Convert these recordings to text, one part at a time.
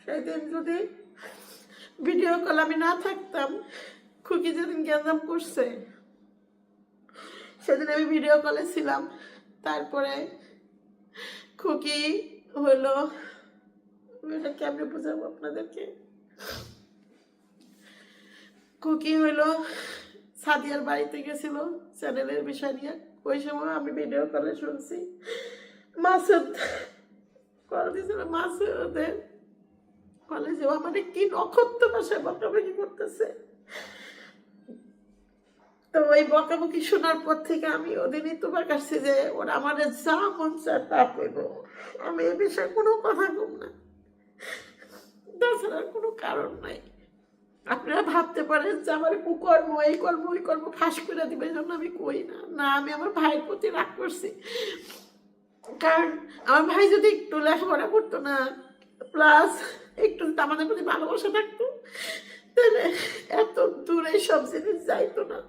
সেদিন যদি video call আমি না থাকতাম, খুকি যেদিন গ্যাঞ্জাম করছে সেদিন আমি ভিডিও কলে ছিলাম। তারপরে খুকি হইলো, এটা কেমনে বোঝাবো আপনাদেরকে, খুকি হইলো সাদিয়ার বাড়িতে গেছিল চ্যানেলের বিষয় নিয়ে। ওই সময় আমি ভিডিও কলে শুনছি মাসুদ কল দিয়েছিল, মাসুদের কলেজে আমাদের কি নক্ষত্র ভাষায় বকাবকি করতেছে। তো ওই বকাবকি শোনার পর থেকে আমি ওদিনই তোমার কাছে যে ওরা আমাদের যা মন চায় তা করব, আমি এ বিষয়ে কোনো কথা কম না, তাছাড়া কোনো কারণ নাই। আপনারা ভাবতে পারেন যে আমার কুকর্ম এই কর্ম ওই কর্ম ফাঁস করে দিবে, জন্য আমি কই না। না, আমি আমার ভাইয়ের প্রতি রাগ করছি, কারণ আমার ভাই যদি একটু লেখাপড়া করতো না, প্লাস একটু আমাদের প্রতি ভালোবাসা থাকতো, তাহলে এত দূরে সব জিনিস যাইতো না।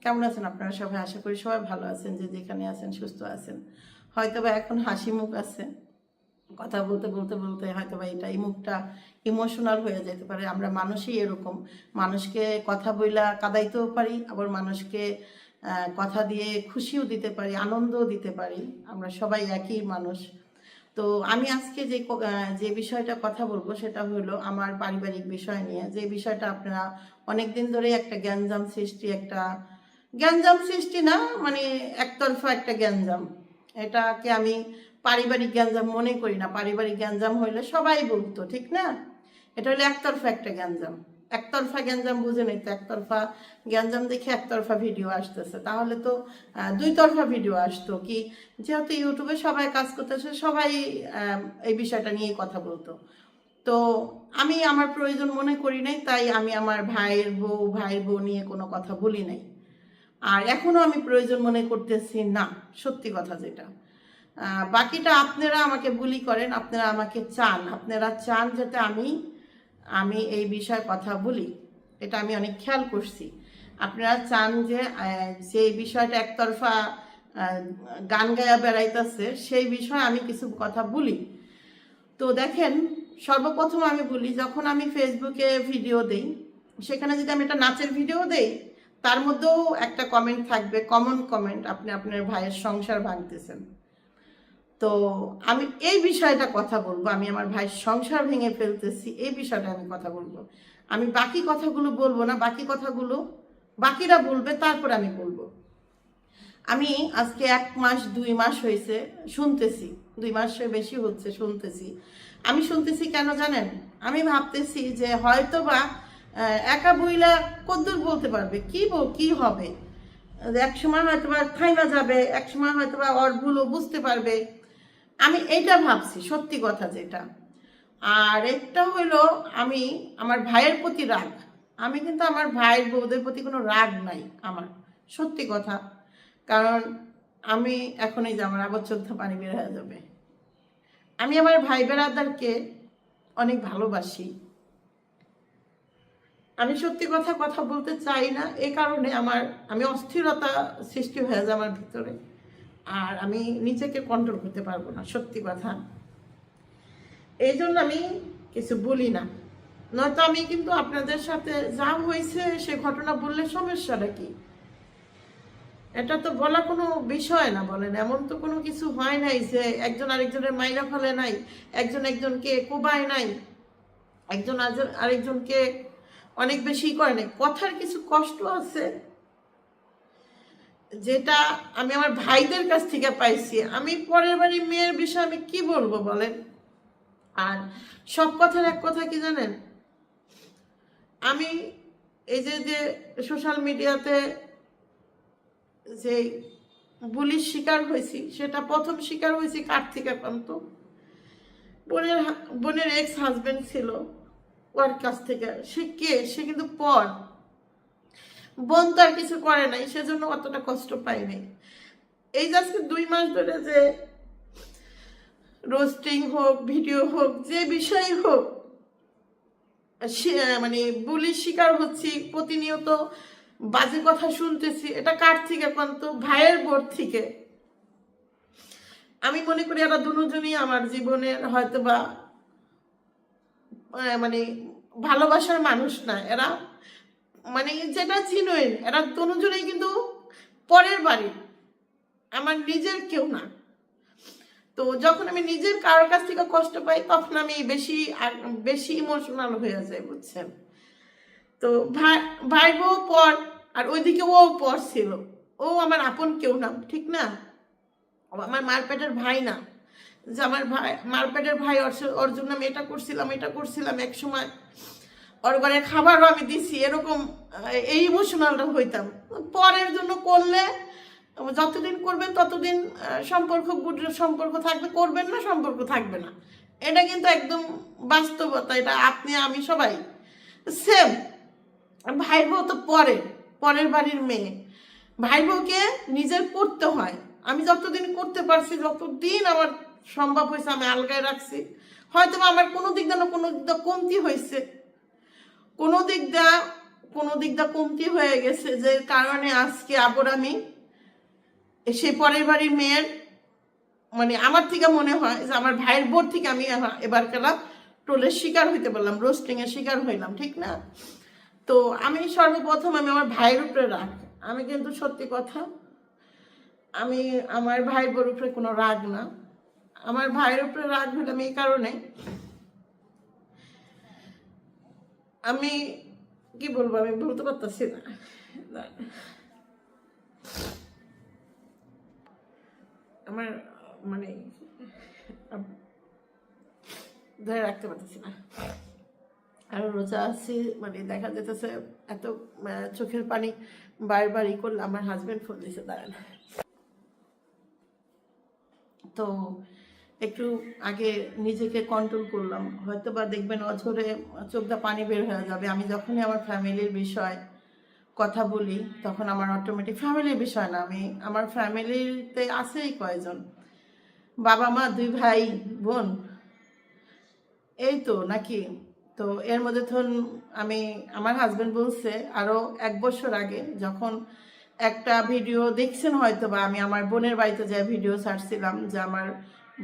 কেমন আছেন আপনারা সবাই? আশা করি সবাই ভালো আছেন, যে যেখানে আছেন সুস্থ আছেন। হয়তোবা এখন হাসি মুখ আছে, কথা বলতে বলতে বলতে হয়তোবা এই মুখটা ইমোশনাল হয়ে যেতে পারে। আমরা মানুষই এরকম, মানুষকে কথা বইলা কাঁদাইতেও পারি, আবার মানুষকে কথা দিয়ে খুশিও দিতে পারি, আনন্দও দিতে পারি। আমরা সবাই একই মানুষ। তো আমি আজকে যে বিষয়টা কথা বলবো সেটা হলো আমার পারিবারিক বিষয় নিয়ে, যে বিষয়টা আপনারা অনেকদিন ধরে একটা গ্যাঞ্জাম সৃষ্টি না, মানে একতরফা একটা গ্যাঞ্জাম। এটাকে আমি পারিবারিক গ্যাঞ্জাম মনে করি না। পারিবারিক গ্যাঞ্জাম হইলে সবাই বলতো, ঠিক না? এটা হলো একতরফা একটা গ্যাঞ্জাম। একতরফা গ্যাঞ্জাম বুঝে নেই তো, একতরফা গ্যাঞ্জাম দেখে একতরফা ভিডিও আসতেছে, তাহলে তো দুই তরফা ভিডিও আসতো। কি, যেহেতু ইউটিউবে সবাই কাজ করতেছে, সবাই এই বিষয়টা নিয়ে কথা বলতো। তো আমি আমার প্রয়োজন মনে করি নাই, তাই আমি আমার ভাইয়ের বউ নিয়ে কোনো কথা বলি নাই। আর এখনো আমি প্রয়োজন মনে করতেছি না, সত্যি কথা যেটা। বাকিটা আপনারা আমাকে বুলি করেন, আপনারা আমাকে আপনারা চান যাতে আমি এই বিষয়ে কথা বলি, এটা আমি অনেক খেয়াল করছি। আপনারা চান যে এই বিষয়টা একতরফা গান গায়া বেড়াইতেছে, সেই বিষয়ে আমি কিছু কথা বলি। তো দেখেন, সর্বপ্রথম আমি বলি, যখন আমি ফেসবুকে ভিডিও দেই, সেখানে যদি আমি একটা নাচের ভিডিও দেই, তার মধ্যেও একটা কমেন্ট থাকবে, কমন কমেন্ট, আপনি আপনার ভাইয়ের সংসার ভাঙতেছেন। তো আমি এই বিষয়টা কথা বলবো, আমি আমার ভাইয়ের সংসার ভেঙে ফেলতেছি, এই বিষয়টা আমি কথা বলবো। আমি বাকি কথাগুলো বলবো না, বাকি কথাগুলো বাকিরা বলবে, তারপর আমি বলবো। আমি আজকে 1 মাস 2 মাস হয়েছে শুনতেছি, 2 মাসের বেশি হচ্ছে শুনতেছি। আমি শুনতেছি কেন জানেন? আমি ভাবতেছি যে হয়তো বা একা বইলা কদ্দূর বলতে পারবে, কি হবে, এক সময় হয়তো বা থাইমা যাবে, এক সময় হয়তো বা ওর ভুলও বুঝতে পারবে। আমি এইটা ভাবছি, সত্যি কথা যেটা। আর একটা হইলো, আমি আমার ভাইয়ের প্রতি রাগ। আমি কিন্তু আমার ভাইয়ের বউদের প্রতি কোনো রাগ নাই আমার, সত্যি কথা। কারণ আমি এখনই যে আমার আবার 14 পানি বের হয়ে যাবে। আমি আমার ভাই বেড়াদারকে অনেক ভালোবাসি। আমি সত্যি কথা বলতে চাই না, এই কারণে আমি অস্থিরতা সৃষ্টি হয়ে যায় আমার ভিতরে, আর আমি নিজেকে কন্ট্রোল করতে পারবো না, সত্যি কথা। এই জন্য আমি কিছু বলি না, নয়তো আমি কিন্তু আপনাদের সাথে যা হয়েছে সে ঘটনা বললে সমস্যাটা কি? এটা তো বলা কোনো বিষয় না, বলেন। এমন তো কোনো কিছু হয় নাই যে একজন আরেকজনের মাইরা ফেলে নাই, একজন একজনকে কোবায় নাই, একজন আরেকজনকে অনেক বেশি করে নাই। কথার কিছু কষ্ট আছে, যেটা আমি আমার ভাইদের কাছ থেকে পাইছি। আমি পরের বাড়ির মেয়ের বিষয়ে আমি কি বলবো বলেন? আর সব কথার এক কথা কি জানেন, আমি এই যে সোশ্যাল মিডিয়াতে যে বুলির শিকার হয়েছি, সেটা প্রথম শিকার হয়েছি কার থেকে পান্ত, বোনের এক্স হাজবেন্ড ছিল, ওর কাছ থেকে। সে কিন্তু পর, বোন তো আর কিছু করে নাই, সেজন্য অতটা কষ্ট পাই নাই। এই যে আজকে 2 মাস ধরে যে রোস্টিং হোক, ভিডিও হোক, যে বিষয় হোক, মানে বুলির শিকার হচ্ছি, প্রতিনিয়ত বাজে কথা শুনতেছি। এটা কার থেকে পান্ত? ভাইয়ের বোর থেকে। আমি মনে করি এরা দুজনই আমার জীবনের হয়তো বা মানে ভালোবাসার মানুষ না, এরা মানে যেটা চিনোই, এরা দুজনেই কিন্তু পরের বাড়ি, আমার নিজের কেউ না। তো যখন আমি নিজের কারোর কাছ থেকে কষ্ট পাই তখন আমি বেশি বেশি ইমোশনাল হয়ে যাই, বুঝছেন। তো ভাই বউ পর, আর ওইদিকে ও পর ছিল, ও আমার আপন কেউ না, ঠিক না, ও আমার মারপেটের ভাই না, যে আমার ভাই মারপেটের ভাই, ওর জন্য আমি এটা করছিলাম এক সময়, ওর ঘরে খাবারও আমি দিছি, এরকম এই ইমোশনালটা হইতাম। পরের জন্য করলে যতদিন করবেন ততদিন সম্পর্ক গুড সম্পর্ক থাকবে, করবেন না সম্পর্ক থাকবে না, এটা কিন্তু একদম বাস্তবতা, এটা আপনি আমি সবাই সেম। ভাই বউ তো পরের বাড়ির মেয়ে, ভাই বউকে নিজের করতে হয়। আমি যতদিন করতে পারছি, যতদিন আমার সম্ভব হয়েছে আমি আলগায় রাখছি। হয়তো আমার কোনো দিক দিয়ে কমতি হয়েছে, কোনো দিক দিয়ে কমতি হয়ে গেছে, যে কারণে আজকে আবার আমি সে পরের বাড়ির মেয়ের মানে আমার থেকে মনে হয় যে আমার ভাইয়ের বোর থেকে আমি এবার খেলা টোলের শিকার হইতে পারলাম, রোস্টিং এর শিকার হইলাম, ঠিক না। তো আমি সর্বপ্রথম আমি আমার ভাইয়ের উপরে রাগ, আমি কিন্তু সত্যি কথা, আমি আমার ভাইয়ের বোর উপরে কোনো রাগ না, আমার ভাইয়ের উপরে রাগ হইলাম এই কারণে, আমি কি বলবো, আমি বলতে পারতেছি না, আমার মানে ধরে রাখতে পারতেছি না। আর রোজা আছি, মানে দেখা যেতেছে এত চোখের পানি বারবার করলে আমার হাজবেন্ড ফোন দিছে, দাঁড়ান। তো একটু আগে নিজেকে কন্ট্রোল করলাম, হয়তো বা দেখবেন অঝরে চোখটা পানি বের হয়ে যাবে। আমি যখনই আমার ফ্যামিলির বিষয় কথা বলি তখন আমার অটোমেটিক, ফ্যামিলির বিষয় না, আমি আমার ফ্যামিলিতে আছেই কয়জন, বাবা মা, 2 ভাই বোন, এই তো নাকি। তো এর মধ্যে ধরুন আমি, আমার হাজবেন্ড বলছে আরও 1 বছর আগে, যখন একটা ভিডিও দেখছেন হয়তো বা, আমি আমার বোনের বাড়িতে যাই ভিডিও ছাড়ছিলাম যে আমার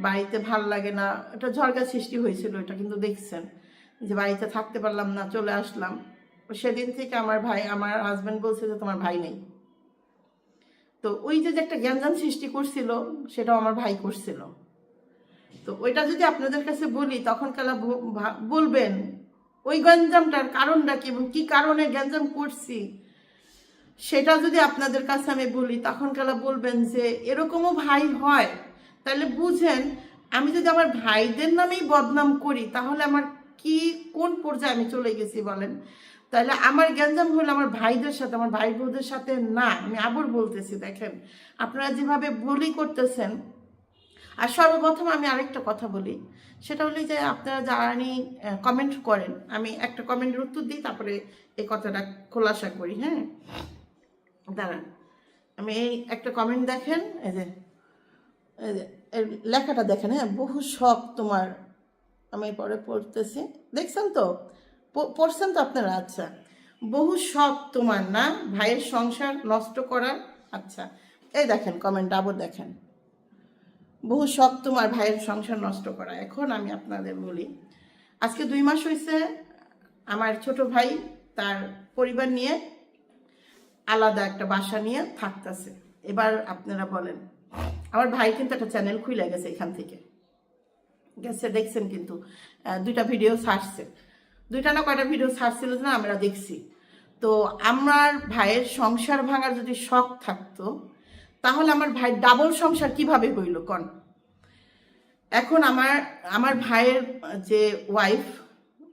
বাড়িতে ভাল লাগে না, এটা ঝড়কা সৃষ্টি হয়েছিল, এটা কিন্তু দেখছেন যে বাড়িতে থাকতে পারলাম না, চলে আসলাম। সেদিন থেকে আমার হাজবেন্ড বলছে যে তোমার ভাই নেই। তো ওই যে একটা গ্যাঞ্জাম সৃষ্টি করছিল সেটাও আমার ভাই করছিল। তো ওইটা যদি আপনাদের কাছে বলি তখন কালা বলবেন ওই গ্যাঞ্জামটার কারণটা কি এবং কি কারণে গ্যাঞ্জাম করছি, সেটা যদি আপনাদের কাছে আমি বলি তখন কালা বলবেন যে এরকমও ভাই হয়। তাহলে বুঝেন, আমি যদি আমার ভাইদের নামেই বদনাম করি তাহলে আমার কি কোন পর্যায়ে আমি চলে গেছি বলেন। তাহলে আমার গ্যাঞ্জাম হলো আমার ভাইদের সাথে, আমার ভাই বোনদের সাথে না। আমি আবার বলতেছি, দেখেন আপনারা যেভাবে বলি করতেছেন। আর সর্বপ্রথম আমি আরেকটা কথা বলি, সেটা হলো যে আপনারা জানি কমেন্ট করেন, আমি একটা কমেন্টের উত্তর দিই, তারপরে এই কথাটা খোলাসা করি। হ্যাঁ, দাঁড়ান, আমি এই একটা কমেন্ট দেখেন, এই যে লেখাটা দেখেন, হ্যাঁ, বহু শখ তোমার, আমি পরে পড়তেছি, দেখছেন তো, পড়ছেন তো আপনারা? আচ্ছা, বহু শখ তোমার না ভাইয়ের সংসার নষ্ট করার। আচ্ছা, এই দেখেন কমেন্ট আবার দেখেন, বহু শখ তোমার ভাইয়ের সংসার নষ্ট করা। এখন আমি আপনাদের বলি, আজকে 2 মাস হয়েছে আমার ছোট ভাই তার পরিবার নিয়ে আলাদা একটা বাসা নিয়ে থাকতেছে। এবার আপনারা বলেন, আমার ভাই কিন্তু একটা চ্যানেল খুলে গেছে, এখান থেকে গেছে, দেখছেন কিন্তু 2টা ভিডিও ছাড়ছে, 2টা না কয়টা ভিডিও ছাড়ছিল না আমরা দেখছি। তো আমার ভাইয়ের সংসার ভাঙার যদি শখ থাকতো তাহলে আমার ভাই ডাবল সংসার কিভাবে হইল কন। এখন আমার ভাইয়ের যে ওয়াইফ,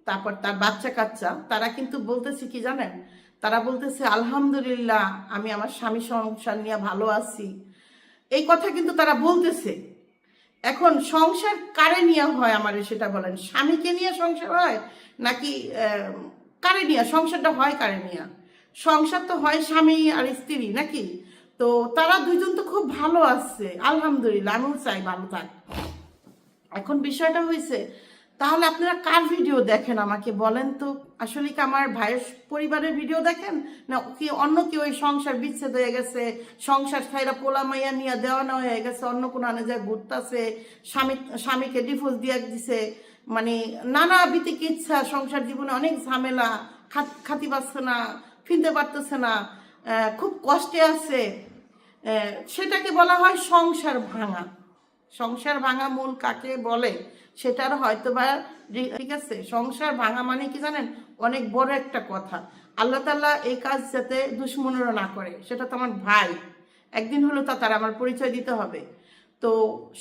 তারপর তার বাচ্চা কাচ্চা, তারা কিন্তু বলতেছে কি জানেন, তারা বলতেছে আলহামদুলিল্লাহ আমি আমার স্বামী সংসার নিয়ে ভালো আছি, এই কথা কিন্তু তারা বলতেছে। এখন সংসার কারে নিয়ে হয় আমারে সেটা বলেন, স্বামীকে নিয়ে সংসার হয় নাকি কারে নিয়ে সংসারটা হয়, কারে নিয়ে সংসার তো হয় স্বামী আর স্ত্রী নাকি। তো তারা 2জন তো খুব ভালো আছে আলহামদুলিল্লাহ, আমিও চাই ভালো থাক। এখন বিষয়টা হয়েছে তাহলে আপনারা কার ভিডিও দেখেন আমাকে বলেন তো? আসলে কি আমার ভাইয়ের পরিবারের ভিডিও দেখেন, না কি অন্য কেউ ওই সংসার বিচ্ছেদ হয়ে গেছে, সংসার ছাইরা পোলা মাইয়া নিয়ে দেওয়ানো হয়ে গেছে, অন্য কোনো আনে যায় ঘুরতেছে, স্বামীকে ডিভোর্স দিয়ে দিছে, মানে নানা বিতিকিচ্ছা, সংসার জীবনে অনেক ঝামেলা, খাতি পাচ্ছে না, ফিনতে পারতেছে না, খুব কষ্টে আছে, সেটাকে বলা হয় সংসার ভাঙা। সংসার ভাঙা মূল কাকে বলে সেটার হয়তো বা ঠিক আছে। সংসার ভাঙা মানে কি জানেন, অনেক বড় একটা কথা। আল্লাহ তাআলা এই কাজ যাতে দুশ্মনেরা না করে, সেটা তো আমার ভাই, একদিন হলো তা তার আমার পরিচয় দিতে হবে। তো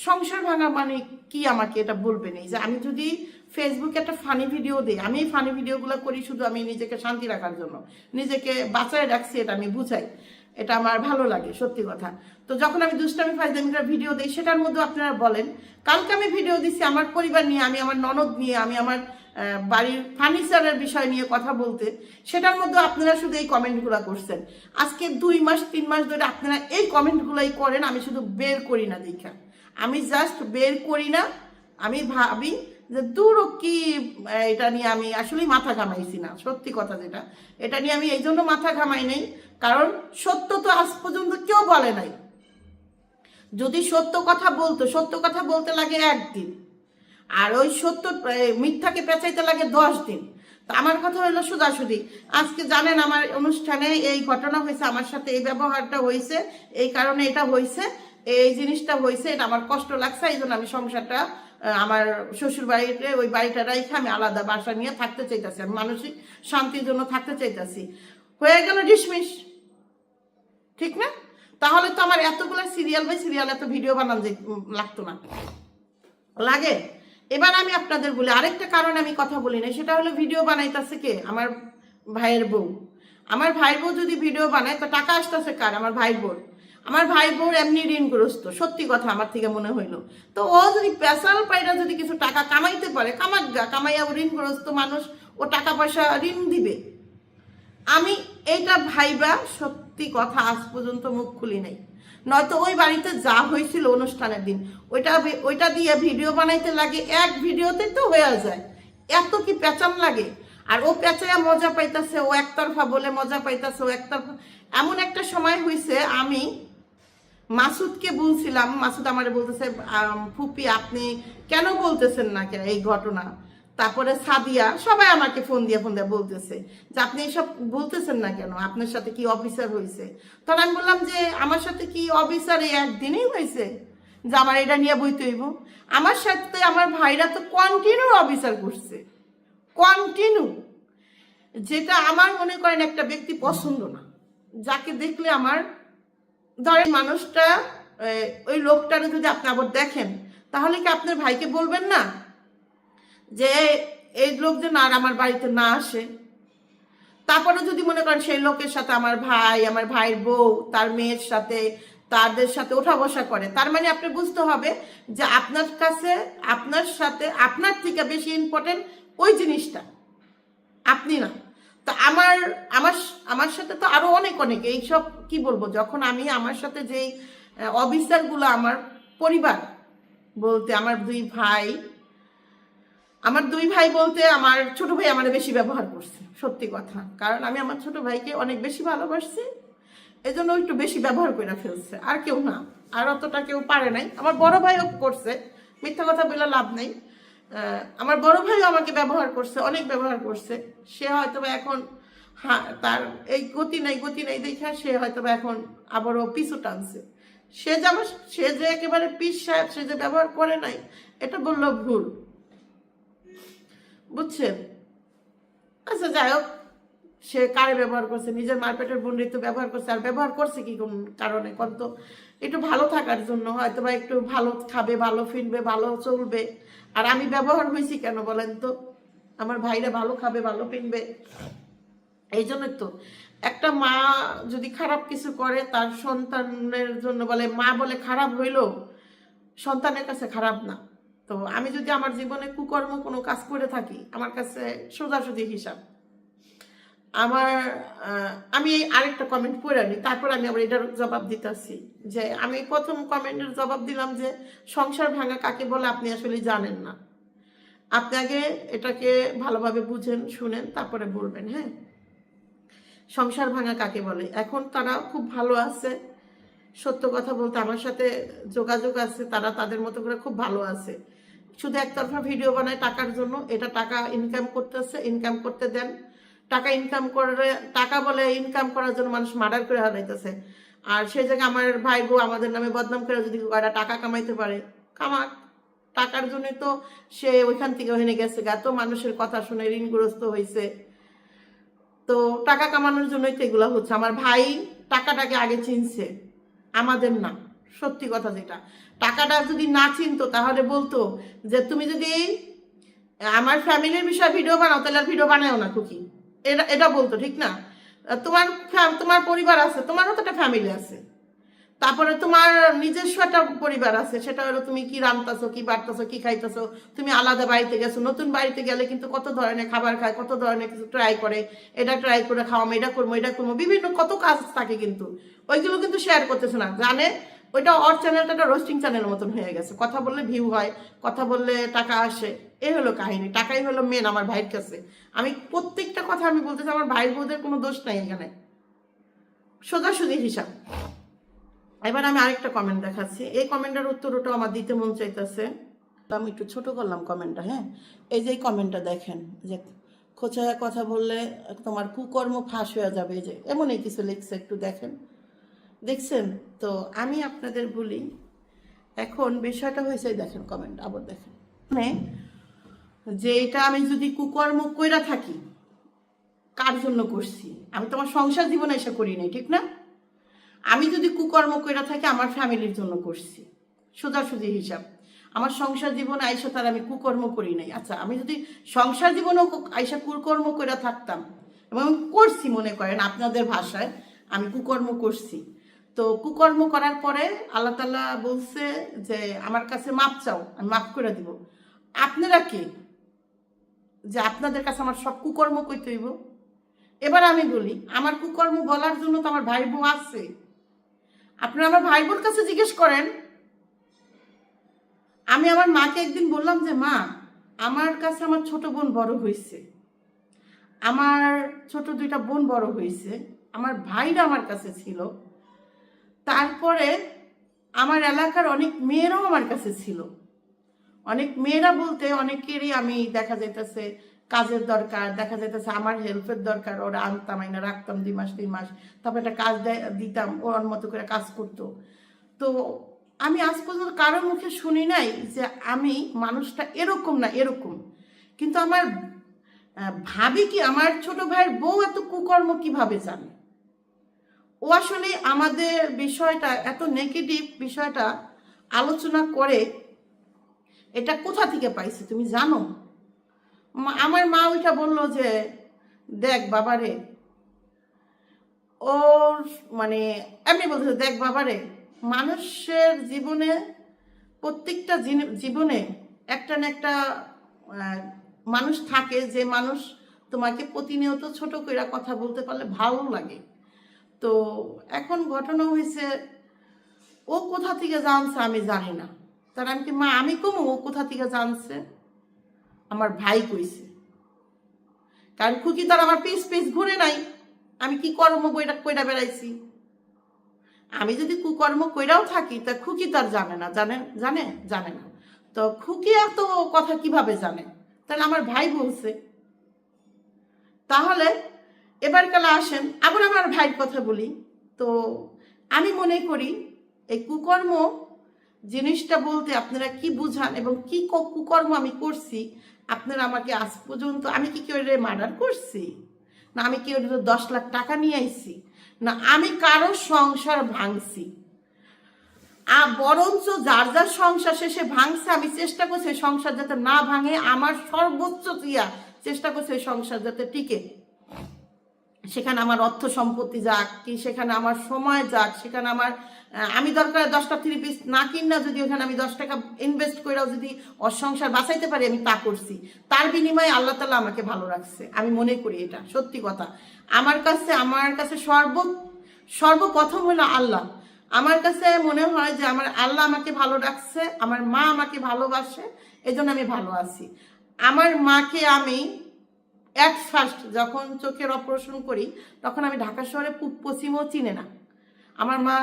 সংসার ভাঙা মানে কি আমাকে এটা বলবেন। এই যে আমি যদি ফেসবুকে একটা ফানি ভিডিও দিই, আমি এই ফানি ভিডিওগুলো করি শুধু আমি নিজেকে শান্তি রাখার জন্য, নিজেকে বাঁচায় রাখছি, এটা আমি বুঝাই, এটা আমার ভালো লাগে সত্যি কথা। তো যখন আমি দুষ্টামি ফাইজলামিটার ভিডিও দিই, সেটার মধ্যে আপনারা বলেন, কালকে আমি ভিডিও দিচ্ছি আমার পরিবার নিয়ে, আমি আমার ননদ নিয়ে, আমি আমার বাড়ির ফার্নিচারের বিষয় নিয়ে কথা বলতে, সেটার মধ্যে আপনারা শুধু এই কমেন্টগুলো করছেন। আজকে 2 মাস 3 মাস ধরে আপনারা এই কমেন্টগুলোই করেন, আমি শুধু বের করি না দেখা, আমি জাস্ট বের করি না, আমি ভাবি যে দূর কি এটা নিয়ে আমি আসলেই মাথা ঘামাইছি না, সত্যি কথা যেটা, এটা নিয়ে আমি এই জন্য মাথা ঘামাই নাই, কারণ সত্য তো আজ পর্যন্ত কেউ বলে নাই। যদি সত্য কথা বলতো, সত্য কথা বলতে লাগে 1 দিন, আর ওই সত্য মিথ্যাকে পেঁচাইতে লাগে 10 দিন। তো আমার কথা হলো সোজাসুজি, আজকে জানেন আমার অনুষ্ঠানে এই ঘটনা হয়েছে, আমার সাথে এই ব্যবহারটা হয়েছে, এই কারণে এটা হয়েছে, এই জিনিসটা হয়েছে, এটা আমার কষ্ট লাগছে, এই জন্য আমি সংসারটা আমার শ্বশুর বাড়িতে ওই বাড়িটা রাইখে আমি আলাদা বাসা নিয়ে থাকতে চাইতেছি, আমি মানসিক শান্তির জন্য থাকতে চাইতেছি। হয়ে গেল ডিসমিস, ঠিক না? তাহলে তো আমার এতগুলো সিরিয়াল বাই সিরিয়াল এত ভিডিও বানান যে লাগতো না, লাগে। এবার আমি আপনাদের বলি আরেকটা কারণ আমি কথা বলি না, সেটা হলো ভিডিও বানাইতেছে কে? আমার ভাইয়ের বউ। আমার ভাইয়ের বউ যদি ভিডিও বানায় তো টাকা আসতেছে কার? আমার ভাইয়ের বউ। আমার ভাই বোন এমনি ঋণগ্রস্ত, সত্যি কথা আমার থেকে মনে হইলো। তো ও যদি পেশাল পাইরা যদি কিছু টাকা কামাইতে পারে, কামাইয়া ও ঋণগ্রস্ত মানুষ, ও টাকা পয়সা ঋণ দিবে। আমি এইটা ভাইবা সত্যি কথা আজ পর্যন্ত মুখ খুলি নাই। নয়তো ওই বাড়িতে যা হয়েছিল অনুষ্ঠানের দিন, ওইটা দিয়ে ভিডিও বানাইতে লাগে, এক ভিডিওতে তো হয়ে যায়, এত কি পেঁচান লাগে? আর ও পেঁচাইয়া মজা পাইতেছে, ও একতরফা বলে মজা পাইতেছে, ও একতরফা। এমন একটা সময় হয়েছে, আমি মাসুদকে বলছিলাম, মাসুদ আমারে বলতেছে, ফুপি আপনি কেন বলতেছেন না কেন এই ঘটনা? তারপরে সাদিয়া, সবাই আমাকে ফোন দিয়ে বলতেছে যে আপনি এসব বলতেছেন না কেন, আপনার সাথে কি অফিসার হয়েছে? তখন আমি বললাম যে আমার সাথে কি অফিসার এই একদিনই হয়েছে যে আমার এটা নিয়ে বইতে হইব? আমার সাথে আমার ভাইরা তো কন্টিনিউ অফিসার করছে, কন্টিনিউ। যেটা আমার মনে করেন একটা ব্যক্তি পছন্দ না, যাকে দেখলে আমার, ধরেন মানুষটা, ওই লোকটারে যদি আপনি আবার দেখেন, তাহলে কি আপনার ভাইকে বলবেন না যে এই লোক যেন আর আমার বাড়িতে না আসে? তারপরে যদি মনে করেন সেই লোকের সাথে আমার ভাইয়ের বউ তার মেয়ের সাথে, তাদের সাথে ওঠা বসা করে, তার মানে আপনি বুঝতে হবে যে আপনার কাছে, আপনার সাথে, আপনার থেকে বেশি ইম্পর্টেন্ট ওই জিনিসটা, আপনি না। তো আমার সাথে তো আরো অনেক এইসব কি বলবো, যখন আমি আমার সাথে যেই অফিসারগুলো, আমার পরিবার বলতে আমার দুই ভাই বলতে আমার ছোট ভাই আমার বেশি ব্যবহার করছে, সত্যি কথা। কারণ আমি আমার ছোট ভাইকে অনেক বেশি ভালোবাসছি, এই জন্য একটু বেশি ব্যবহার করে ফেলছে, আর কেউ না, আর অতটা কেউ পারে নাই। আমার বড় ভাইও করছে, মিথ্যা কথা বলে লাভ নাই, আমার বড় ভাইও আমাকে ব্যবহার করছে, অনেক ব্যবহার করছে। সে হয়তো এখন তার এই গতি নাই দেখা সে হয়তো এখন আবারও পিছু টানছে। সে যে একেবারে পিস সাহেব, সে যে ব্যবহার করে নাই, এটা বললো ভুল, বুঝছেন? আচ্ছা যাই হোক, সে কারে ব্যবহার করছে? নিজের মারপেটের বন্ডিত ব্যবহার করছে। আর ব্যবহার করছে কি কোন কারণে? কত একটু ভালো থাকার জন্য, হয়তো বা একটু ভালো খাবে, ভালো ফিরবে, ভালো চলবে। আর আমি ব্যবহার হয়েছি কেন বলেন তো? আমার ভাইরা ভালো খাবে, ভালো ফিরবে, এই জন্য তো। একটা মা যদি খারাপ কিছু করে তার সন্তানের জন্য বলে, মা বলে খারাপ হইলো, সন্তানের কাছে খারাপ না। তো আমি যদি আমার জীবনে কুকর্ম কোনো কাজ করে থাকি, আমার কাছে সোজাসুজি হিসাব। আমি আরেকটা কমেন্ট পড়ে আনি, তারপর আমি আবার এটার জবাব দিতেছি। যে আমি প্রথম কমেন্টের জবাব দিলাম যে সংসার ভাঙা কাকে বলে আপনি আসলে জানেন না। আপনি আগে এটাকে ভালোভাবে বুঝেন, শুনেন, তারপরে বলবেন। হ্যাঁ, সংসার ভাঙা কাকে বলে? এখন তারা খুব ভালো আছে, সত্য কথা বলতে আমার সাথে যোগাযোগ আছে, তারা তাদের মতো করে খুব ভালো আছে। শুধু একতরফা ভিডিও বানায় টাকার জন্য, এটা টাকা ইনকাম করতেছে, ইনকাম করতে দেন। টাকা ইনকাম করে, টাকা বলে ইনকাম করার জন্য মানুষ মার্ডার করে হারাইতেছে। আর সেই জায়গায় আমার ভাই বউ আমাদের নামে বদনাম করে যদি ওরা টাকা কামাইতে পারে, কামাক। টাকার জন্য তো সে ওইখান থেকে ওখানে গেছে, এত মানুষের কথা শুনে ঋণগ্রস্ত হয়েছে। তো টাকা কামানোর জন্যই তো এগুলো হচ্ছে। আমার ভাই টাকাটাকে আগে চিনছে, আমাদের না। সত্যি কথা যেটা, টাকাটা যদি না চিনতো তাহলে বলতো যে তুমি যদি আমার ফ্যামিলির বিষয়ে ভিডিও বানাও তাহলে আর ভিডিও বানাও না খুকি, এটা এটা বলতো, ঠিক না? তোমার তোমার পরিবার আছে, তোমারও তো একটা ফ্যামিলি আছে, তারপরে তোমার নিজস্ব একটা পরিবার আছে, সেটা হলো তুমি কি রান্তাছো, কি বাড়তাছো, কি খাইতেছো। তুমি আলাদা বাড়িতে গেছো, নতুন বাড়িতে গেলে কিন্তু কত ধরনের খাবার খায়, কত ধরনের কিছু ট্রাই করে, এটা ট্রাই করে খাওয়াম, এটা করবো, এটা করবো, বিভিন্ন কত কাজ থাকে, কিন্তু ওইগুলো কিন্তু শেয়ার করতেছে না, জানে ওইটা ওর চ্যানেলটা একটা রোস্টিং চ্যানেলের মতন হয়ে গেছে। কথা বললে ভিউ হয়, কথা বললে টাকা আসে, এই হলো কাহিনী। টাকাই হলো মেন আমার ভাইয়ের কাছে। আমি প্রত্যেকটা কথা আমি বলতেছি, আমার ভাই বোনদের কোনো দোষ নাই এখানে, সোজাসুজি হিসাব। এবার আমি আরেকটা কমেন্ট দেখাচ্ছি, এই কমেন্টের উত্তরটাও আমার দিতে মন চাইতেছে। আমি একটু ছোট করলাম কমেন্টটা। হ্যাঁ, এই যে কমেন্টটা দেখেন, যে খোঁচায়া কথা বললে তোমার কুকর্ম ফাঁস হয়ে যাবে, যে এমনই কিছু লিখছে, একটু দেখেন, দেখছেন? তো আমি আপনাদের বলি, এখন বিষয়টা হয়েছে, দেখেন কমেন্ট আবার দেখেন, মানে যে এটা আমি যদি কুকর্ম কইরা থাকি, কার জন্য করছি? আমি তোমার সংসার জীবনে এসে করি নাই, ঠিক না? আমি যদি কুকর্ম করে থাকি আমার ফ্যামিলির জন্য করছি, সোজাসুজি হিসাব। আমার সংসার জীবনে আইসা তার আমি কুকর্ম করি নাই। আচ্ছা, আমি যদি সংসার জীবনেও আইসা কুকর্ম করে থাকতাম, এবং করছি, মনে করেন আপনাদের ভাষায় আমি কুকর্ম করছি, তো কুকর্ম করার পরে আল্লাহ তাআলা বলছে যে আমার কাছে মাপ চাও, আমি মাফ করে দিব। আপনারা কি যে আপনাদের কাছে আমার সব কুকর্ম করতে হইব? এবার আমি বলি, আমার কুকর্ম বলার জন্য তো আমার ভাই বউ আছে। আপনারা আমার ভাই বোন কাছে জিজ্ঞেস করেন। আমি আমার মাকে একদিন বললাম যে মা, আমার কাছে আমার ছোট বোন বড় হয়েছে, আমার ছোট দুইটা বোন বড় হয়েছে, আমার ভাইরা আমার কাছে ছিল, তারপরে আমার এলাকার অনেক মেয়েরাও আমার কাছে ছিল। অনেক মেয়েরা বলতে অনেকেরই আমি দেখা যাইতেছে কাজের দরকার, দেখা যাইতেছে আমার হেল্পের দরকার, ওরা আনতাম, আইনা রাখতাম 2 মাস 3 মাস, তারপর একটা কাজ দিতাম, ওর মতো করে কাজ করতো। তো আমি আজ পর্যন্ত কারোর মুখে শুনি নাই যে আমি মানুষটা এরকম না এরকম। কিন্তু আমার ভাবি কি আমার ছোট ভাইয়ের বউ এত কুকর্ম কিভাবে জানে? ও আসলে আমাদের বিষয়টা এত নেগেটিভ বিষয়টা আলোচনা করে, এটা কোথা থেকে পাইছে তুমি জানো? আমার মা ওইটা বললো যে দেখ বাবারে, ওর মানে এমনি বলতে, দেখ বাবারে, মানুষের জীবনে প্রত্যেকটা জীবনে একটা না একটা মানুষ থাকে, যে মানুষ তোমাকে প্রতিনিয়ত ছোট করে কথা বলতে পারলে ভালো লাগে। তো এখন ঘটনা হয়েছে, ও কোথা থেকে জানছে আমি জানি না। তার আমি কি মা আমি কমু ও কোথা থেকে জানছে? আমার ভাই কইছে। কারণ খুকি তার আমার পিস পিস ঘুরে নাই, আমি কি কর্ম বইটা কইরা বেড়াইছি। আমি যদি কুকর্ম কইরাও থাকি তা খুকি তার জানে না, জানে জানে জানে না। তো খুকি এত কথা কিভাবে জানে? তাহলে আমার ভাই বলছে। তাহলে এবার কালে আসেন আবার আমার ভাইয়ের কথা বলি। তো আমি মনে করি এই কুকর্ম জিনিসটা বলতে আপনারা কি বুঝান এবং কি কুকর্ম আমি করছি। আপনারা আমাকে আজ পর্যন্ত, আমি কি কেউ মার্ডার করছি? না আমি কেউ 10 লাখ টাকা নিয়ে আইছি? না আমি কারো সংসার ভাঙছি? বরঞ্চ যার যার সংসার শেষে ভাঙছে, আমি চেষ্টা করছি সংসার যাতে না ভাঙে, আমার সর্বোচ্চ দিয়া চেষ্টা করছি সংসার যাতে টিকে। সেখানে আমার অর্থ সম্পত্তি যাক, কি সেখানে আমার সময় যাক, সেখানে আমার আমি দরকার 10টা 3 পিস না কিনা যদি ওখানে আমি 10 টাকা ইনভেস্ট করেও যদি ওর সংসার বাঁচাইতে পারি, আমি তা করছি। তার বিনিময়ে আল্লাহ তাআলা আমাকে ভালো রাখছে, আমি মনে করি এটা সত্যি কথা। আমার কাছে সর্বপ্রথম হলো আল্লাহ। আমার কাছে মনে হয় যে আমার আল্লাহ আমাকে ভালো রাখছে, আমার মা আমাকে ভালোবাসে, এই জন্য আমি ভালো আছি। আমার মাকে আমি অ্যাট ফার্স্ট যখন চোখের অপারেশন করি তখন আমি ঢাকা শহরে পূব পশ্চিমও চিনে না। আমার মা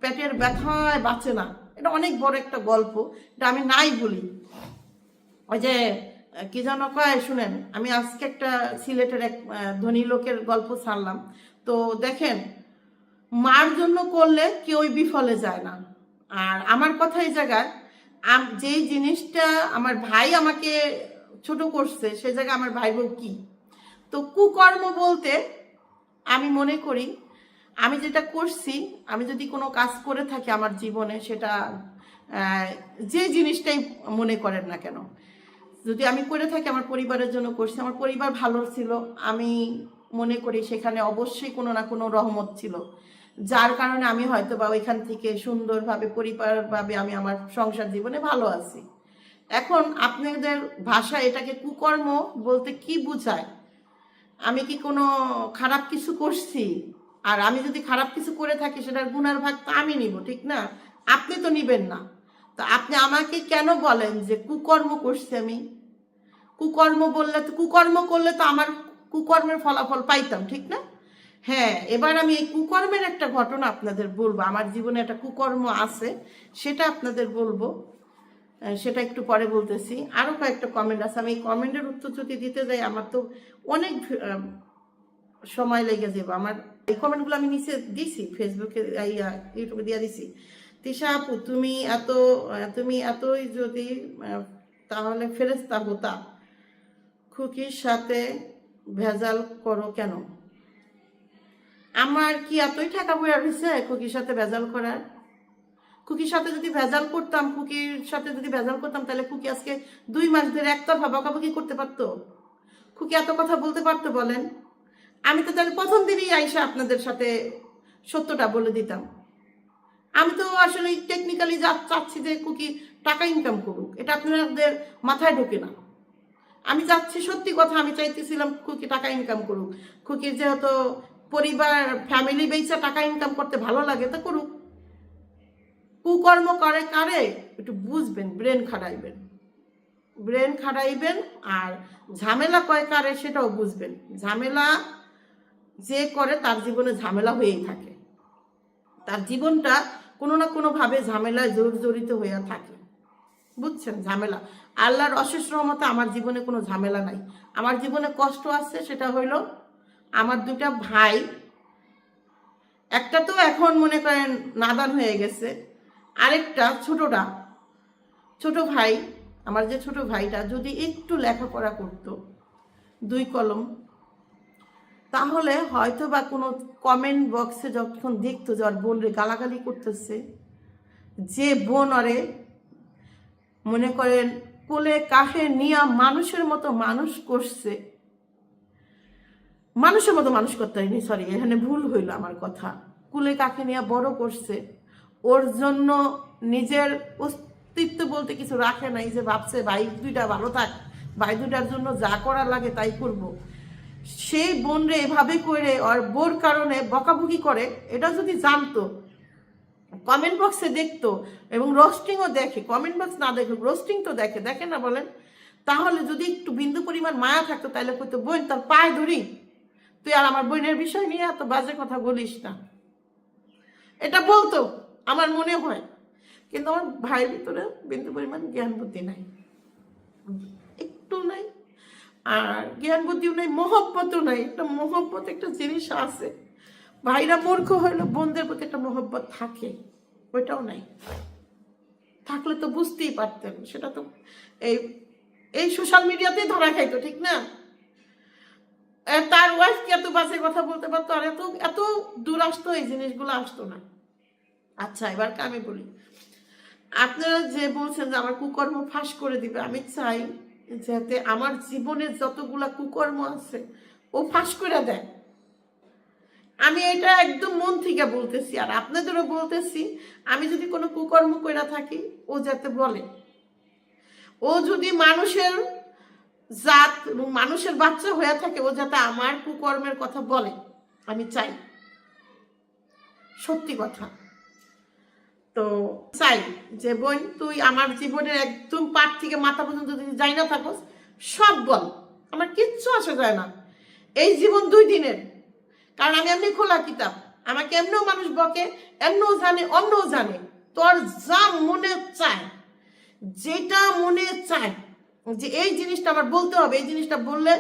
পেটের ব্যথায় বাঁচে না, এটা অনেক বড় একটা গল্প, এটা আমি নাই বলি। ওই যে কি যেন কয় শুনেন, আমি আজকে একটা সিলেটের এক ধনী লোকের গল্প ছাড়লাম। তো দেখেন, মার জন্য করলে কেউই বিফলে যায় না। আর আমার কথা এই জায়গায়, যেই জিনিসটা আমার ভাই আমাকে ছোট করছে সে জায়গায় আমার ভাই বউ কি, তো কুকর্ম বলতে আমি মনে করি আমি যেটা করছি, আমি যদি কোনো কাজ করে থাকি আমার জীবনে, সেটা যে জিনিসটাই মনে করেন না কেন, যদি আমি করে থাকি আমার পরিবারের জন্য করছি, আমার পরিবার ভালো ছিল, আমি মনে করি সেখানে অবশ্যই কোনো না কোনো রহমত ছিল, যার কারণে আমি হয়তো বা ওইখান থেকে সুন্দরভাবে পরিবারভাবে আমি আমার সংসার জীবনে ভালো আছি। এখন আপনাদের ভাষা এটাকে কুকর্ম বলতে কি বোঝায়? আমি কি কোনো খারাপ কিছু করছি? আর আমি যদি খারাপ কিছু করে থাকি সেটার গুনার ভাগ তো আমি নিব, ঠিক না? আপনি তো নিবেন না। তো আপনি আমাকে কেন বলেন যে কুকর্ম করছি আমি? কুকর্ম বললে তো, কুকর্ম করলে তো আমার কুকর্মের ফলাফল পাইতাম, ঠিক না? হ্যাঁ, এবার আমি এই কুকর্মের একটা ঘটনা আপনাদের বলবো, আমার জীবনে একটা কুকর্ম আছে সেটা আপনাদের বলবো, সেটা একটু পরে বলতেছি। আরও কয়েকটা কমেন্ট আছে, আমি এই কমেন্টের উত্তর যদি দিতে যাই আমার তো অনেক সময় লেগে যাবে। আমার এই কমেন্টগুলো আমি নিচে দিছি, ফেসবুকে ইউটিউবে দিয়ে দিছি। তিশা আপু, তুমি এতই যদি তাহলে ফেরেশতা হতা, খুকির সাথে ভেজাল করো কেন? আমার কি এতই টাকা পয়সা হয়েছে খুকির সাথে ভেজাল করার? খুকির সাথে যদি ভেজাল করতাম, তাহলে খুকি আজকে 2 মাস ধরে একতরফা বকাবকি করতে পারতো? খুকি এত কথা বলতে পারতো বলেন? আমি তো তাহলে প্রথম দিনই আইসা আপনাদের সাথে সত্যটা বলে দিতাম। আমি তো আসলে টেকনিক্যালি চাচ্ছি যে খুকি টাকা ইনকাম করুক, এটা আপনাদের মাথায় ঢোকে না। আমি চাচ্ছি সত্যি কথা, আমি চাইতেছিলাম খুকি টাকা ইনকাম করুক। খুকির যেহেতু পরিবার ফ্যামিলি বেইসা টাকা ইনকাম করতে ভালো লাগে তো করুক। কুকর্ম করে কারে একটু বুঝবেন, ব্রেন খাটাইবেন আর ঝামেলা কয় কারে সেটাও বুঝবেন। ঝামেলা যে করে তার জীবনে ঝামেলা হয়েই থাকে, তার জীবনটা কোনো না কোনোভাবে ঝামেলায় জড়িত হয়ে থাকে, বুঝছেন? ঝামেলা, আল্লাহর অশেষ রহমতে আমার জীবনে কোনো ঝামেলা নাই। আমার জীবনে কষ্ট আছে, সেটা হইল আমার 2টা ভাই, একটা তো এখন মনে করেন নাদান হয়ে গেছে, আরেকটা ছোট ভাই, আমার যে ছোট ভাইটা যদি একটু লেখাপড়া করতো 2 কলম, তাহলে হয়তো বা কোনো কমেন্ট বক্সে যখন দেখতো যে ওর বোন রে গালাগালি করতেছে, যে বোন ওরে মনে করেন কোলে কাহে নিয়া মানুষের মতো মানুষ করছে, মানুষের মতো মানুষ করতে হয়নি, সরি এখানে ভুল হইল আমার কথা, কুলে কাকে নিয়ে বড় করছে, ওর জন্য নিজের অস্তিত্ব বলতে কিছু রাখে নাই, যে ভাবছে ভাই 2টা ভালো থাক, ভাই 2টার জন্য যা করা লাগে তাই করব। সেই বোন রে এভাবে করে ওর বোর কারণে বকাবকি করে, এটা যদি জানতো, কমেন্ট বক্সে দেখতো এবং রোস্টিংও দেখে, কমেন্ট বক্স না দেখে রোস্টিং তো দেখে না বলেন? তাহলে যদি একটু বিন্দু পরিমাণ মায়া থাকতো তাহলে কইতো বোন তার পায়ে ধরি, তুই আর আমার বোনের বিষয় নিয়ে এত বাজে কথা বলিস না, এটা বলতো আমার মনে হয়। কিন্তু আমার ভাইয়ের ভিতরে বিন্দু পরিমাণ জ্ঞান বুদ্ধি নাই, একটু নাই, আর জ্ঞান বুদ্ধিও নাই, মহব্বতও নাই। একটা মহব্বত একটা জিনিস আছে, ভাইরা মূর্খ হইলো বোনদের প্রতি একটা মহব্বত থাকে, ওইটাও নাই। থাকলে তো বুঝতেই পারতেন, সেটা তো এই সোশ্যাল মিডিয়াতেই ধরা খাইতো, ঠিক না? তার ওয়াইফকে এত বাজে কথা বলতে পারতো, আর এত দূর আসতো, এই জিনিসগুলো আসতো না। আচ্ছা, এবার আমি বলি, আপনারা যে বলছেন যে আমার কুকর্ম ফাঁস করে দিবে, আমি চাই যাতে আমার জীবনে যতগুলা কুকর্ম আছে ও ফাঁস করে দেয়। আমি এটা একদম মন থেকে বলতেছি, আর আপনাদেরও বলতেছি, আমি যদি কোনো কুকর্ম করে থাকি ও যাতে বলে, ও যদি মানুষের জাত এবং মানুষের বাচ্চা হয়ে থাকে, ও যাতে আমার কুকর্মের কথা বলে, আমি চাই, সত্যি কথা। তো চাই যে বোন তুই আমার জীবনের একদম পাট থেকে মাথা পর্যন্ত যদি যাই না থাকোস, সব বল, আমার কিচ্ছু আসে যায় না। এই জীবন 2 দিনের, কারণ আমি এমনি খোলা কিতাব। আমাকে এমনিও মানুষ বকে, এমনিও জানে, অন্যও জানে। তোর যা মনে চায়, যেটা মনে চায় যে এই জিনিসটা আমার বলতে হবে, এই জিনিসটা বললে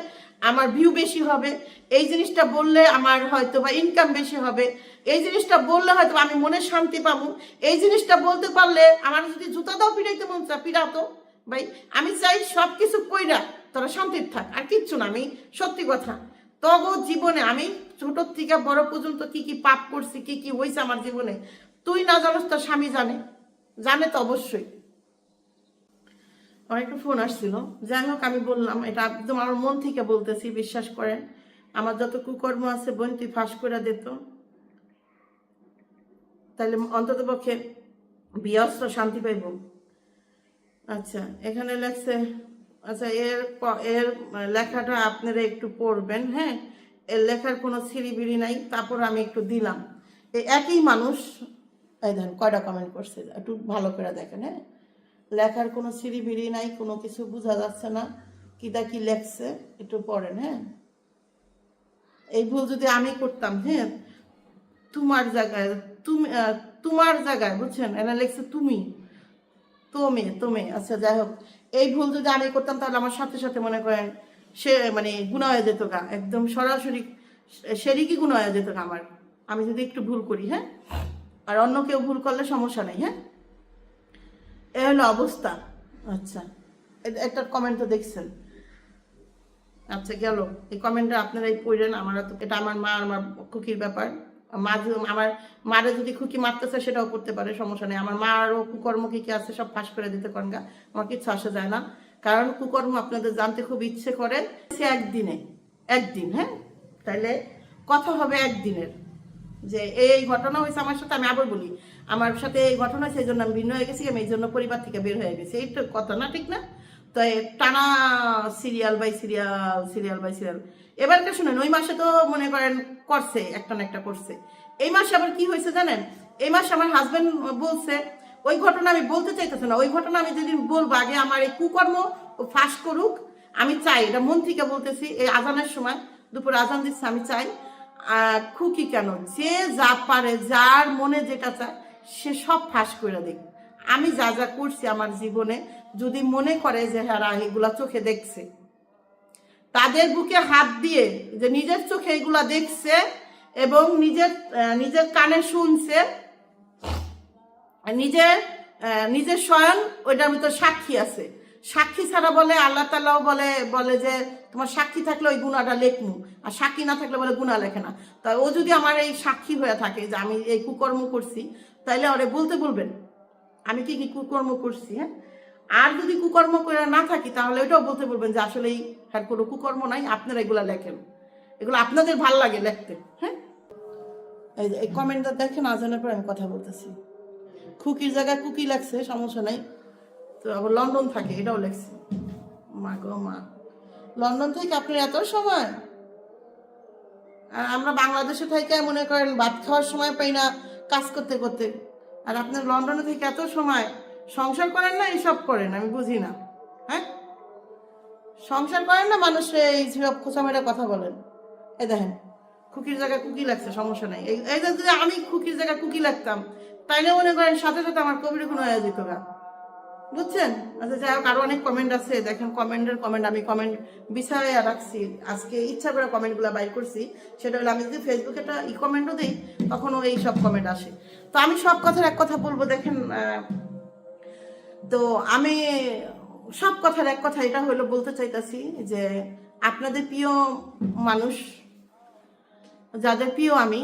আমার ভিউ বেশি হবে, এই জিনিসটা বললে আমার হয়তো বা ইনকাম বেশি হবে, এই জিনিসটা বললে হয়তো আমি মনে শান্তি পাবো, এই জিনিসটা বলতে পারলে আমার যদি জুতা দাও পিড়াইতে মন চায় পিড়াতো। ভাই আমি চাই সব কিছু কইরা তোরা শান্তির থাক, আর কিচ্ছু না। আমি সত্যি কথা, তব জীবনে আমি ছোটোর থেকে বড় পর্যন্ত কি কি পাপ করছি, কি কি হয়েছে আমার জীবনে, তুই না জানোস, তোর স্বামী জানে, জানে তো অবশ্যই। আমার একটা ফোন আসছিল, যাই হোক আমি বললাম, এটা একদম আমার মন থেকে বলতেছি, বিশ্বাস করেন। আমার যত কুকর্ম আছে বোন তুই ফাঁস করে দিত, তাহলে অন্তত পক্ষে বিয়স্ত শান্তি পাইব। আচ্ছা এখানে লেখছে, আচ্ছা এর লেখাটা আপনারা একটু পড়বেন, হ্যাঁ। এর লেখার কোনো সিঁড়িবিড়ি নাই, তারপর আমি একটু দিলাম। এই একই মানুষ, এই দেখেন কয়টা কমেন্ট করছে, একটু ভালো করে দেখেন, হ্যাঁ। লেখার কোনো সিঁড়িবিড়ি নাই, কোনো কিছু বোঝা যাচ্ছে না কিটা কি লেখছে, একটু পড়েন, হ্যাঁ। এই ভুল যদি আমি করতাম, হ্যাঁ, তোমার জায়গায়, তুমি তোমার জায়গায়, বুঝছেন, এরা লেখছে তুমি, তুমি, আচ্ছা যাই হোক, এই ভুল যদি আমি করতাম তাহলে আমার সাথে সাথে মনে করেন সে মানে গুণা হয়ে যেত গা, একদম সরাসরি সেরিকি গুণা হয়ে যেত গা আমার, আমি যদি একটু ভুল করি, হ্যাঁ। আর অন্য কেউ ভুল করলে সমস্যা নেই, হ্যাঁ। এ হলো অবস্থা। আচ্ছা একটা কমেন্ট তো দেখছেন, আচ্ছা গেল, এই কমেন্টটা আপনারাই পড়েন। আমরা তো, এটা আমার মা আর আমার খুকির ব্যাপার। মা আমার মারে যদি খুকি মারতেছে সেটাও করতে পারে, সমস্যা নেই। আমার মা আরও কুকর্ম কি কি আছে সব ফাঁস করে দিতে পারেন গা, আমার কিচ্ছু আসা যায় না। কারণ কুকর্ম আপনাদের জানতে খুব ইচ্ছে করে, সে একদিন, হ্যাঁ, তাইলে কথা হবে একদিনের, যে এই ঘটনা হয়েছে আমার সাথে। আমি আবার বলি, আমার সাথে এই ঘটনা হয়েছে, এই জন্য আমি ভিন্ন হয়ে গেছি, আমি এই জন্য পরিবার থেকে বের হয়ে গেছি, এই তো কথা না, ঠিক না? তো টানা সিরিয়াল বাই সিরিয়াল। এবারটা শুনেন, ওই মাসে তো মনে করেন করছে, একটা না একটা করছে। এই মাসে আবার কি হয়েছে জানেন? এই মাসে আমার হাজবেন্ড বলছে, ওই ঘটনা আমি বলতে চাইতেছে না, ওই ঘটনা আমি যেদিন বলবো, আগে আমার এই কুকর্ম ফাঁস করুক, আমি চাই, এটা মন থেকে বলতেছি। এই আজানের সময়, দুপুরে আজান দিচ্ছে, আমি চাই খুকি কেন, যে যা পারে, যার মনে যেটা চায় সে সব ফাঁস করে দেখ। আমি যা যা করছি আমার জীবনে, যদি মনে করে যে হ্যাঁ এগুলা চোখে দেখছে, তাদের বুকে হাত দিয়ে যে নিজের চোখে এগুলা দেখছে এবং নিজের কানে শুনছে, নিজের স্বয়ং ওইটার ভিতর সাক্ষী আছে। সাক্ষী ছাড়া বলে আল্লাহ তাআলাও বলে যে তোমার সাক্ষী থাকলে ওই গুণাটা লেখমু, আর সাক্ষী না থাকলে বলে গুণা লেখে না। তাই ও যদি আমার এই সাক্ষী হয়ে থাকে যে আমি এই কুকর্ম করছি, তাইলে ওরে বলতে বলবেন আমি কি কি কুকর্ম করছি, হ্যাঁ। আর যদি কুকর্ম করে না থাকি তাহলে ওইটাও বলতে বলবেন যে আসলে হ্যাঁ কোনো কুকর্ম নাই, আপনারা এগুলা লেখেন, এগুলো আপনাদের ভাল লাগে লিখতে, হ্যাঁ। এই কমেন্টটা দেখেন, আজানের পর আমি কথা বলতেছি। খুকির জায়গায় কুকি লাগছে, সমস্যা নাই। তো আবার লন্ডন থাকে, এটাও লেখছে। মা গো মা, লন্ডন থেকে আপনার এত সময়, আর আমরা বাংলাদেশে থেকে মনে করেন ভাত খাওয়ার সময় পাই না কাজ করতে করতে, আর আপনার লন্ডনে থেকে এত সময় সংসার করেন না, এইসব করেন, আমি বুঝি না, হ্যাঁ। সংসার করেন না, মানুষে এই সব খোঁচা মেরে কথা বলেন। এই দেখেন খুকির জায়গায় কুকি লাগছে, সমস্যা নাই। এই যদি আমি খুকির জায়গায় কুকি লাগতাম, তাইলে মনে করেন সাথে সাথে আমার কবির গুণ হয়ে যেত গা, বুঝছেন? আচ্ছা যাই হোক, আরো অনেক কমেন্ট আছে, দেখেন কমেন্ট আমি কমেন্ট বিছায় রাখছি, আজকে ইচ্ছা করে কমেন্টগুলো বাইর করছি। সেটা হলো, আমি যদি ফেসবুকে একটা কমেন্টও দিই তখনও এই সব কমেন্ট আসে। তো আমি সব কথার এক কথা বলবো, দেখেন, তো আমি সব কথার এক কথা এটা হলো বলতে চাইতাছি যে আপনাদের প্রিয় মানুষ, যাদের প্রিয় আমি,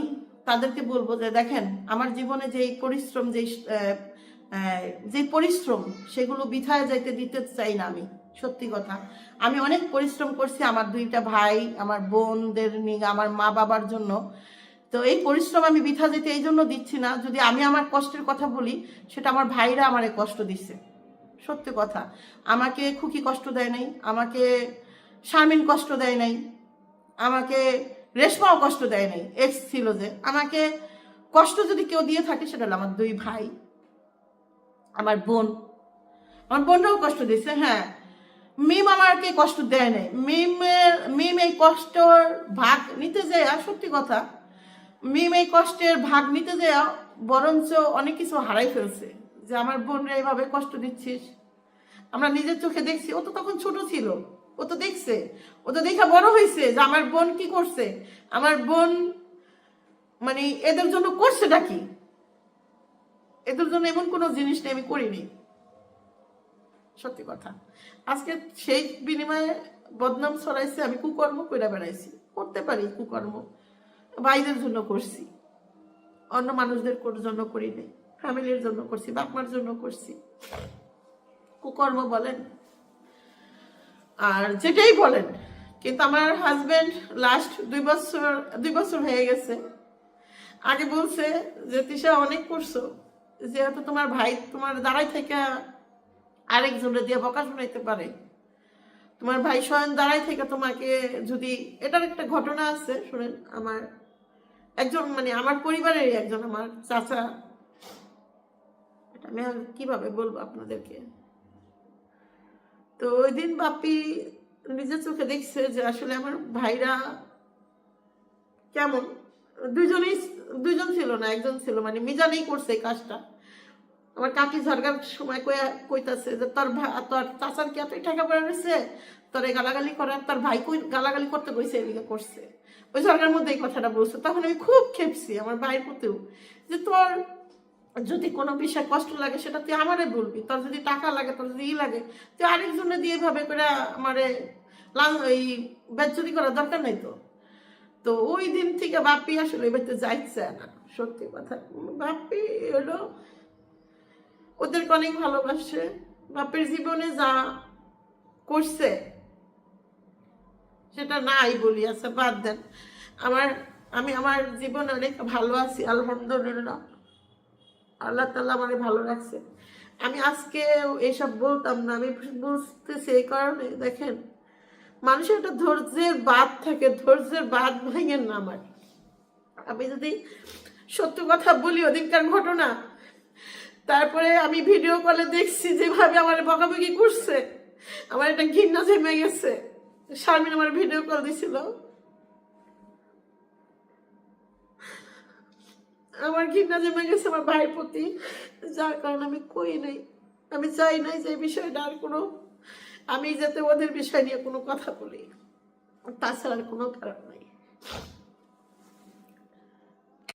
তাদেরকে বলবো যে দেখেন, আমার জীবনে যে পরিশ্রম সেগুলো বৃথায় যাইতে দিতে চাই না আমি। সত্যি কথা, আমি অনেক পরিশ্রম করছি আমার 2টা ভাই, আমার বোনদের নিয়ে, আমার মা বাবার জন্য। তো এই পরিশ্রম আমি বৃথা যেতে এই জন্য দিচ্ছি না। যদি আমি আমার কষ্টের কথা বলি, সেটা আমার ভাইরা আমারে কষ্ট দিচ্ছে, সত্যি কথা। আমাকে খুকি কষ্ট দেয় নাই, আমাকে শারমিন কষ্ট দেয় নাই, আমাকে রেশমাও কষ্ট দেয় নাই। এক্স ছিল যে, আমাকে কষ্ট যদি কেউ দিয়ে থাকে সেটা হলো আমার 2 ভাই, আমার বোনরাও কষ্ট দিচ্ছে, হ্যাঁ। মিম আমার কাকে কষ্ট দেয় নাই। মিম এই কষ্টর ভাগ নিতে যায়, আর সত্যি কথা, মিম এই কষ্টের ভাগ নিতে যায় বরঞ্চ অনেক কিছু হারাই ফেলছে। যে আমার বোনরা এইভাবে কষ্ট দিচ্ছিস, আমরা নিজের চোখে দেখছি। ও তো তখন ছোট ছিল, ও তো দেখছে, ও তো দেখা বড় হয়েছে যে আমার বোন কি করছে, আমার বোন মানে এদের জন্য করছেটা কি। এদের জন্য এমন কোনো জিনিস নেই আমি করিনি, সত্যি কথা। আজকে সেই বিনিময়ে বদনাম ছড়াইছে, আমি কুকর্ম করে বেড়াইছি। করতে পারি কুকর্ম, ভাইদের জন্য করছি, অন্য মানুষদের জন্য করি নাই, ফ্যামিলির জন্য করছি, বাপ মার জন্য করছি। কুকর্ম বলেন আর যেটাই বলেন, কিন্তু আমার হাজবেন্ড লাস্ট 2 বছর হয়ে গেছে, আগে বলছে যে তিশা অনেক করছো, যেহেতু তোমার ভাই তোমার দাঁড়াই থেকে আরেকজনের দিয়ে বকা শোনাইতে পারে, তোমার ভাই স্বয়ং দাঁড়াই থেকে তোমাকে যদি, এটার একটা ঘটনা আছে শুনেন। আমার একজন মানে আমার পরিবারের একজন আমার চাচা, এটা আমি আর কিভাবে বলবো আপনাদেরকে। তো ওই দিন বাপি নিজের চোখে দেখছে যে আসলে আমার ভাইরা কেমন। দুইজন ছিল না, একজন ছিল, মানে মিজানেই করছে এই কাজটা। আমার কাকি ঝাড়গার সময় কইতাছে যে তোর চাচার কি এতই টাকা পড়ে রয়েছে, তোর গালাগালি করার, তোর ভাই কই গালাগালি করতে কইছে, এদিকে করছে। ওই ঝাড়গার মধ্যে এই কথাটা বলছে। তখন আমি খুব খেপছি আমার ভাইয়ের প্রতিও, যে তোর যদি কোনো বিষয় কষ্ট লাগে সেটা তুই আমারে বলবি, তোর যদি টাকা লাগে, তোর যদি লাগে, তুই আরেকজনে দিয়ে ভাবে করে আমারে এই বেজ্জতি করার দরকার নাই তো। তো ওই দিন থেকে বাপি আসলে এবার যাইছে না, সত্যি কথা। বাপি হলো ওদেরকে অনেক ভালোবাসে, বাপের জীবনে যা করছে সেটা নাই বলি, আচ্ছা বাদ দেন। আমি আমার জীবনে অনেক ভালো আছি আলহামদুলিল্লাহ, আল্লাহ তাআলা আমাকে ভালো রাখছে। আমি আজকে এসব বলতাম না, আমি বুঝতেছি এই কারণে, দেখেন মানুষের একটা ধৈর্যের বাঁধ থাকে, ধৈর্যের বাঁধ ভাঙেন না আমার। আমি যদি সত্য কথা বলি, ওদিনকার ঘটনা, তারপরে আমি ভিডিও কলে দেখছি যেভাবে আমার বকাবকি করছে, আমার একটা ঘৃণা জমে গেছে। শারমিন আমার ভিডিও কল দিছিল, আমার ঘৃণা জমে গেছে আমার ভাইয়ের প্রতি, যার কারণে আমি কই নাই। আমি চাই নাই যে বিষয়টা আর কোনো, আমি যাতে ওদের বিষয় নিয়ে কোনো কথা বলি, তাছাড়া আর কোনো কারণ নাই।